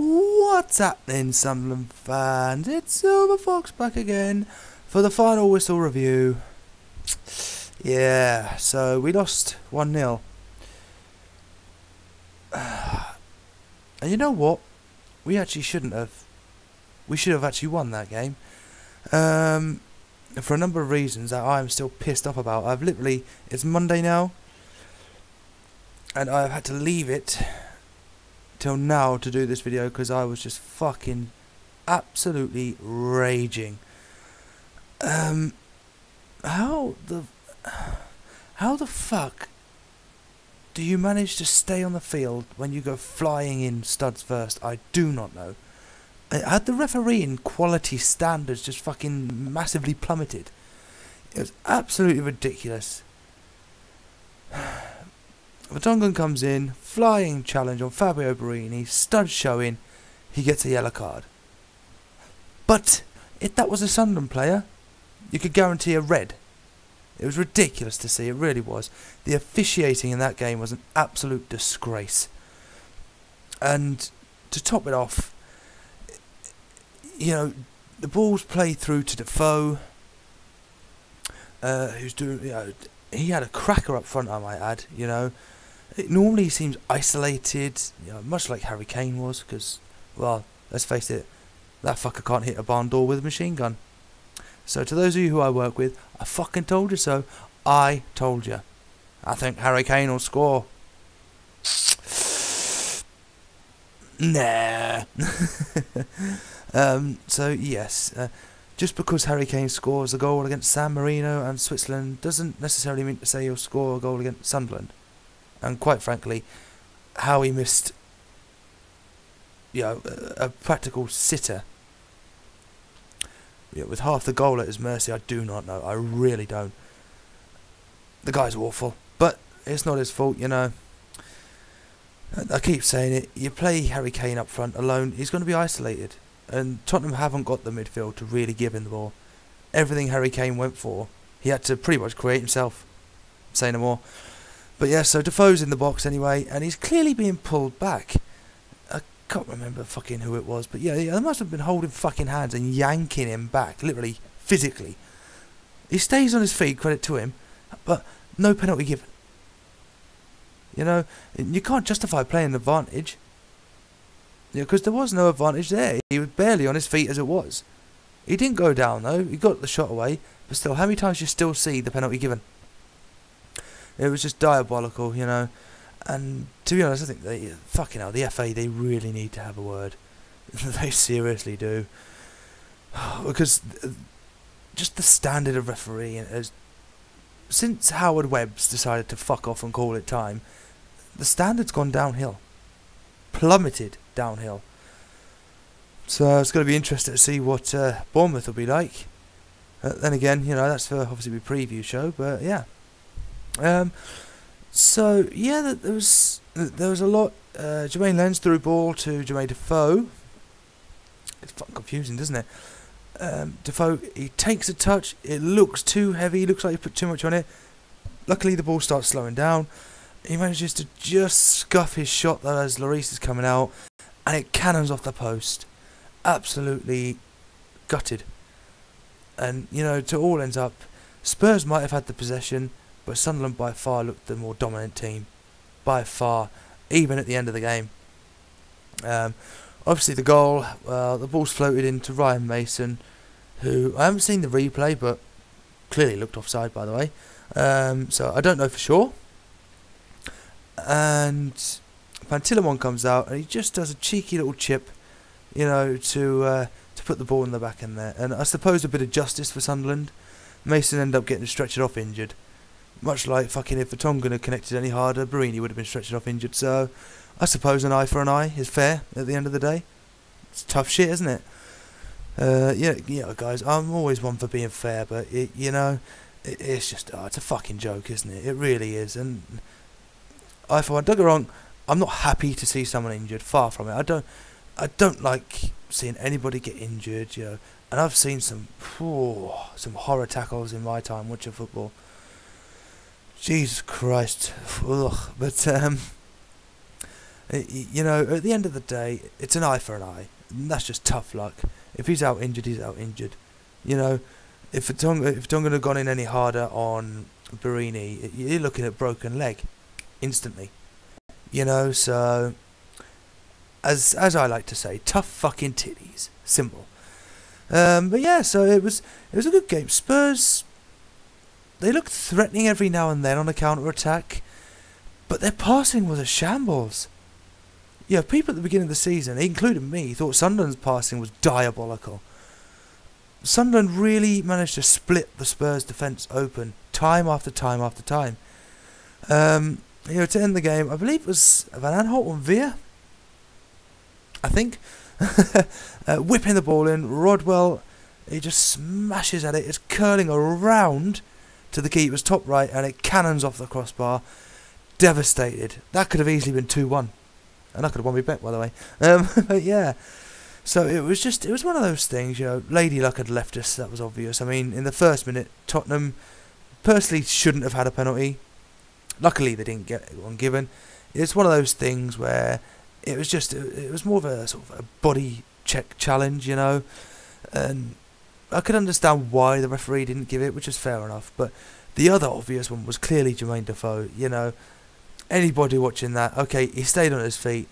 What's happening, Sunderland fans? It's Silverfox back again for the final whistle review. Yeah, so we lost 1-0. And you know what? We actually shouldn't have. We should have actually won that game. For a number of reasons that I'm still pissed off about. It's Monday now, and I've had to leave it till now to do this video because I was just fucking absolutely raging. How the fuck do you manage to stay on the field when you go flying in studs first? I do not know. Had the refereeing quality standards just fucking massively plummeted? It was absolutely ridiculous. Vertonghen comes in, flying challenge on Fabio Borini, stud showing, he gets a yellow card. But if that was a Sunderland player, you could guarantee a red. It was ridiculous to see, it really was. The officiating in that game was an absolute disgrace. And to top it off, you know, the ball's played through to Defoe, who's doing, you know, he had a cracker up front, I might add, you know. It normally seems isolated, you know, much like Harry Kane was, because, well, let's face it, that fucker can't hit a barn door with a machine gun. So to those of you who I work with, I fucking told you so. I told you. I think Harry Kane will score. Nah. So yes, just because Harry Kane scores a goal against San Marino and Switzerland doesn't necessarily mean to say he'll score a goal against Sunderland. And quite frankly, how he missed, you know, a practical sitter, you know, with half the goal at his mercy, I do not know. I really don't. The guy's awful, but it's not his fault, you know. I keep saying it. You play Harry Kane up front alone, he's going to be isolated. And Tottenham haven't got the midfield to really give him the ball. Everything Harry Kane went for, he had to pretty much create himself. Say no more. But yeah, so Defoe's in the box anyway, and he's clearly being pulled back. I can't remember fucking who it was, but yeah, they must have been holding fucking hands and yanking him back, literally, physically. He stays on his feet, credit to him, but no penalty given. You know, you can't justify playing an advantage. Yeah, because there was no advantage there. He was barely on his feet as it was. He didn't go down though. He got the shot away, but still, how many times do you still see the penalty given? It was just diabolical, you know. And to be honest, I think they fucking hell, the FA, they really need to have a word. They seriously do, because just the standard of refereeing has, since Howard Webb's decided to fuck off and call it time, the standard's gone downhill. Plummeted downhill. So it's going to be interesting to see what Bournemouth will be like. Then again, you know, that's for obviously the preview show, but yeah. So yeah, there was a lot. Jermaine Lens threw ball to Jermaine Defoe. It's fucking confusing, doesn't it? Defoe, he takes a touch. It looks too heavy. Looks like he put too much on it. Luckily, the ball starts slowing down. He manages to just scuff his shot though as Lloris is coming out, and it cannons off the post. Absolutely gutted. And you know, to all ends up, Spurs might have had the possession, but Sunderland by far looked the more dominant team. By far, even at the end of the game. Obviously the goal, the ball's floated into Ryan Mason, who, I haven't seen the replay, but clearly looked offside by the way. So I don't know for sure. And Pantilimon comes out and he just does a cheeky little chip, you know, to put the ball in the back in there. And I suppose a bit of justice for Sunderland. Mason ended up getting stretched off injured. Much like fucking if Vertonghen had connected any harder, Borini would have been stretched off injured. So I suppose an eye for an eye is fair at the end of the day. It's tough shit, isn't it? Yeah, guys, I'm always one for being fair, but you know, it's just it's a fucking joke, isn't it? It really is. And I, for one, don't get me wrong, I'm not happy to see someone injured. Far from it. I don't like seeing anybody get injured, you know. And I've seen some horror tackles in my time watching football. Jesus Christ. Ugh. But You know, at the end of the day, it's an eye for an eye. And that's just tough luck. If he's out injured, he's out injured. You know, if Tonga had gone in any harder on Barini, you're looking at broken leg instantly. You know, so as I like to say, tough fucking titties. Simple. But yeah, so it was a good game. Spurs, they looked threatening every now and then on a counter-attack, but their passing was a shambles. Yeah, people at the beginning of the season, including me, thought Sunderland's passing was diabolical. Sunderland really managed to split the Spurs defence open time after time after time. You know, to end the game, I believe it was Van Aanholt and Veer, I think, whipping the ball in. Rodwell, he just smashes at it. It's curling around to the keeper's top right, and it cannons off the crossbar. Devastated. That could have easily been 2-1, and I could have won my bet, by the way. But yeah, so it was one of those things. You know, Lady Luck had left us. That was obvious. I mean, in the first minute, Tottenham personally shouldn't have had a penalty. Luckily, they didn't get one given. It's one of those things where it was more of a sort of a body check challenge, you know, and I could understand why the referee didn't give it, which is fair enough. But the other obvious one was clearly Jermaine Defoe. You know, anybody watching that, okay, he stayed on his feet.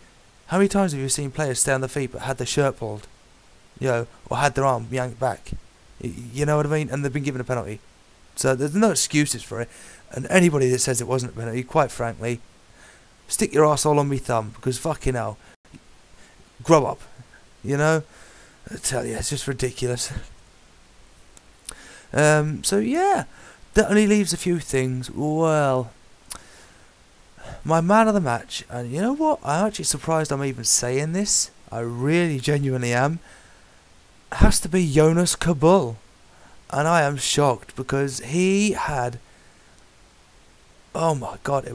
How many times have you seen players stay on their feet but had their shirt pulled, you know, or had their arm yanked back? You know what I mean? And they've been given a penalty. So there's no excuses for it. And anybody that says it wasn't a penalty, quite frankly, stick your arsehole on me thumb, because fucking hell, grow up, you know? I tell you, it's just ridiculous. So yeah, that only leaves a few things. Well, my man of the match, and you know what? I'm actually surprised I'm even saying this. I really genuinely am. Has to be Jonas Kaboul. And I am shocked because he had, oh my god,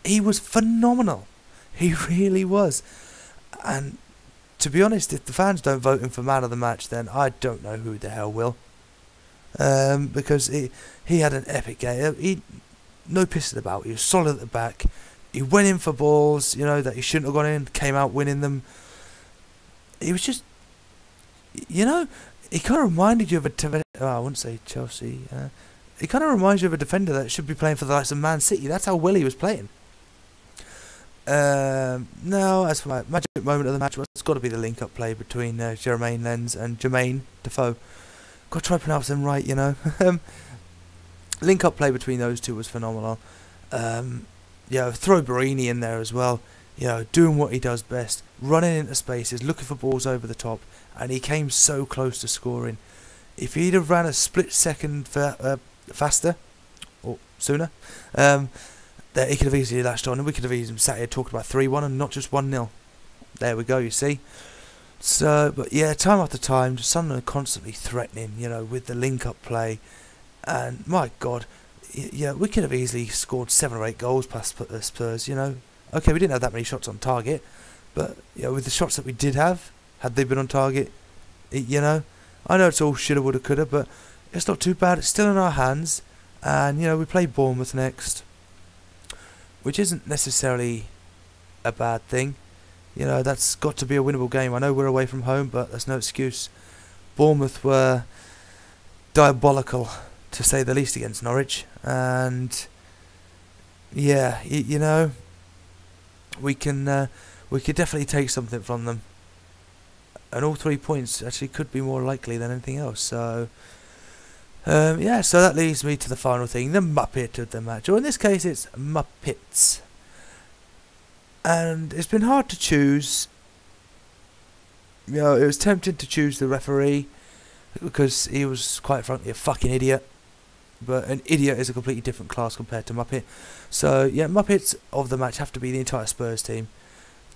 he was phenomenal. He really was. And to be honest, if the fans don't vote him for man of the match, then I don't know who the hell will. Because he had an epic game. He no pissing about. He was solid at the back. He went in for balls, you know, that he shouldn't have gone in. Came out winning them. He was just, you know, he kind of reminded you of I wouldn't say Chelsea. He kind of reminds you of a defender that should be playing for the likes of Man City. That's how well he was playing. Now, as for my magic moment of the match, it's got to be the link-up play between Jermaine Lens and Jermaine Defoe. Got to try to pronounce them right, you know. Link-up play between those two was phenomenal. You know, throw Barini in there as well. You know, doing what he does best, running into spaces, looking for balls over the top, and he came so close to scoring. If he'd have ran a split second faster or sooner, that he could have easily latched on, and we could have easily sat here talking about 3-1 and not just 1-0. There we go, you see. So, but yeah, time after time, just Sunderland constantly threatening, you know, with the link-up play, and my God, yeah, we could have easily scored 7 or 8 goals past Spurs, you know. Okay, we didn't have that many shots on target, but you know, with the shots that we did have, had they been on target, you know, I know it's all shoulda, woulda, coulda, but it's not too bad. It's still in our hands, and you know, we play Bournemouth next, which isn't necessarily a bad thing. You know, that's got to be a winnable game. I know we're away from home, but that's no excuse. Bournemouth were diabolical, to say the least, against Norwich, and yeah, you know, we could definitely take something from them, and all 3 points actually could be more likely than anything else. So yeah, so that leads me to the final thing, the Muppet of the match, or in this case it's Muppets. And it's been hard to choose. You know, it was tempting to choose the referee, because he was quite frankly a fucking idiot. But an idiot is a completely different class compared to Muppet. So yeah, Muppets of the match have to be the entire Spurs team.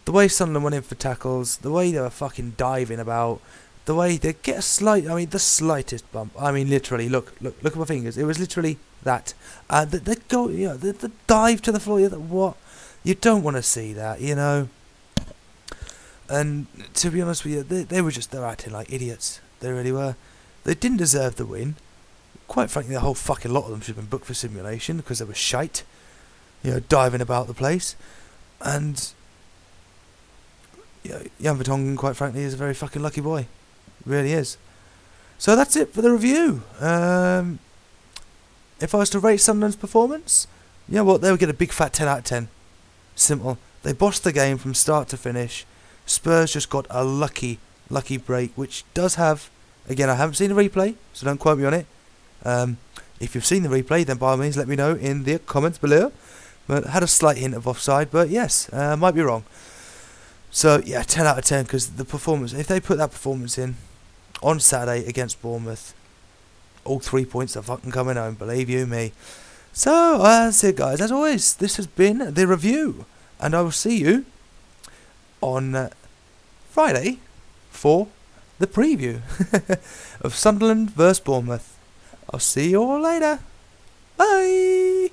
The way Sunderland went in for tackles, the way they were fucking diving about, the way they get the slightest bump. I mean, literally, look at my fingers. It was literally that. They go, you know, the dive to the floor. What? You don't want to see that, you know. And to be honest with you, they're acting like idiots. They really were. They didn't deserve the win. Quite frankly, the whole fucking lot of them should have been booked for simulation, because they were shite, you know, diving about the place. And Jan Vertonghen, quite frankly, is a very fucking lucky boy. Really is. So that's it for the review. If I was to rate Sunderland's performance, you know what? They would get a big fat 10 out of 10. Simple. They bossed the game from start to finish. Spurs just got a lucky break, which does have... Again, I haven't seen the replay, so don't quote me on it. If you've seen the replay, then by all means let me know in the comments below. But had a slight hint of offside, but yes, might be wrong. So yeah, 10 out of 10, because the performance, if they put that performance in on Saturday against Bournemouth, all 3 points are fucking coming home, believe you me. So that's it, guys. As always, this has been the review, and I will see you on Friday for the preview of Sunderland vs Bournemouth. I'll see you all later. Bye.